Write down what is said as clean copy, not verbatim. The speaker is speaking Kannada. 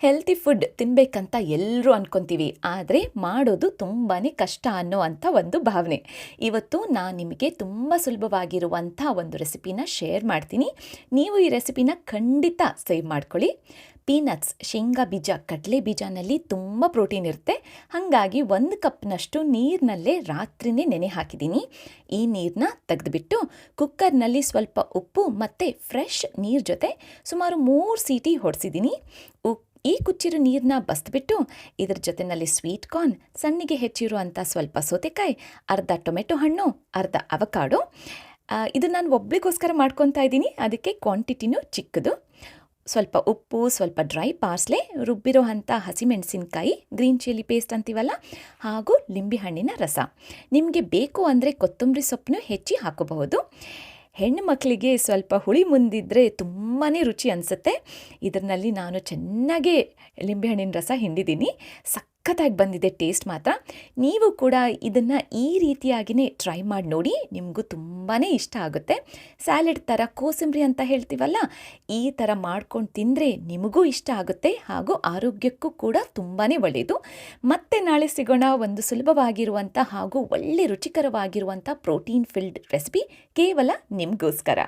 ಹೆಲ್ತಿ ಫುಡ್ ತಿನ್ನಬೇಕಂತ ಎಲ್ಲರೂ ಅಂದ್ಕೊತೀವಿ, ಆದರೆ ಮಾಡೋದು ತುಂಬಾ ಕಷ್ಟ ಅನ್ನೋ ಒಂದು ಭಾವನೆ. ಇವತ್ತು ನಾನು ನಿಮಗೆ ತುಂಬ ಸುಲಭವಾಗಿರುವಂಥ ಒಂದು ರೆಸಿಪಿನ ಶೇರ್ ಮಾಡ್ತೀನಿ. ನೀವು ಈ ರೆಸಿಪಿನ ಖಂಡಿತ ಸೇವ್ ಮಾಡ್ಕೊಳ್ಳಿ. ಪೀನಟ್ಸ್, ಶೇಂಗಾ ಬೀಜ, ಕಡಲೆ ಬೀಜನಲ್ಲಿ ತುಂಬ ಪ್ರೋಟೀನ್ ಇರುತ್ತೆ. ಹಾಗಾಗಿ 1 ಕಪ್ನಷ್ಟು ನೀರಿನಲ್ಲೇ ರಾತ್ರಿನೇ ನೆನೆ ಹಾಕಿದ್ದೀನಿ. ಈ ನೀರನ್ನ ತೆಗೆದುಬಿಟ್ಟು ಕುಕ್ಕರ್ನಲ್ಲಿ ಸ್ವಲ್ಪ ಉಪ್ಪು ಮತ್ತು ಫ್ರೆಶ್ ನೀರು ಜೊತೆ ಸುಮಾರು 3 ಸೀಟಿ ಹೊಡೆಸಿದ್ದೀನಿ. ಈ ಕುಚ್ಚಿರೋ ನೀರನ್ನ ಬಸ್ದುಬಿಟ್ಟು ಇದ್ರ ಜೊತೆಯಲ್ಲಿ ಸ್ವೀಟ್ ಕಾರ್ನ್, ಸಣ್ಣಗೆ ಹೆಚ್ಚಿರುವಂಥ ಸ್ವಲ್ಪ ಸೌತೆಕಾಯಿ, ಅರ್ಧ ಟೊಮೆಟೊ ಹಣ್ಣು, ಅರ್ಧ ಅವಕಾಡೋ. ಇದು ನಾನು ಒಬ್ಳಿಗೋಸ್ಕರ ಮಾಡ್ಕೊತಾ ಇದ್ದೀನಿ, ಅದಕ್ಕೆ ಕ್ವಾಂಟಿಟಿನೂ ಚಿಕ್ಕದು. ಸ್ವಲ್ಪ ಉಪ್ಪು, ಸ್ವಲ್ಪ ಡ್ರೈ ಪಾರ್ಸ್ಲೆ, ರುಬ್ಬಿರೋ ಅಂಥ ಹಸಿಮೆಣಸಿನ್ಕಾಯಿ, ಗ್ರೀನ್ ಚಿಲ್ಲಿ ಪೇಸ್ಟ್ ಅಂತೀವಲ್ಲ, ಹಾಗೂ ಲಿಂಬೆಹಣ್ಣಿನ ರಸ. ನಿಮಗೆ ಬೇಕು ಅಂದರೆ ಕೊತ್ತಂಬರಿ ಸೊಪ್ಪನ್ನು ಹೆಚ್ಚಿ ಹಾಕೋಬಹುದು. ಹೆಣ್ಣು ಮಕ್ಕಳಿಗೆ ಸ್ವಲ್ಪ ಹುಳಿ ಮುಂದಿದ್ರೆ ತುಂಬಾ ರುಚಿ ಅನಿಸುತ್ತೆ. ಇದರಲ್ಲಿ ನಾನು ಚೆನ್ನಾಗೇ ಲಿಂಬೆಹಣ್ಣಿನ ರಸ ಹಿಂಡಿದ್ದೀನಿ. ಸಖತ್ತಾಗಿ ಬಂದಿದೆ ಟೇಸ್ಟ್ ಮಾತ್ರ. ನೀವು ಕೂಡ ಇದನ್ನು ಈ ರೀತಿಯಾಗಿಯೇ ಟ್ರೈ ಮಾಡಿ ನೋಡಿ, ನಿಮಗೂ ತುಂಬಾ ಇಷ್ಟ ಆಗುತ್ತೆ. ಸ್ಯಾಲೆಡ್ ಥರ, ಕೋಸಂಬರಿ ಅಂತ ಹೇಳ್ತೀವಲ್ಲ, ಈ ಥರ ಮಾಡ್ಕೊಂಡು ತಿಂದರೆ ನಿಮಗೂ ಇಷ್ಟ ಆಗುತ್ತೆ, ಹಾಗೂ ಆರೋಗ್ಯಕ್ಕೂ ಕೂಡ ತುಂಬಾ ಒಳ್ಳೆಯದು. ಮತ್ತೆ ನಾಳೆ ಸಿಗೋಣ ಒಂದು ಸುಲಭವಾಗಿರುವಂಥ ಹಾಗೂ ಒಳ್ಳೆ ರುಚಿಕರವಾಗಿರುವಂಥ ಪ್ರೋಟೀನ್ ಫಿಲ್ಡ್ ರೆಸಿಪಿ ಕೇವಲ ನಿಮಗೋಸ್ಕರ.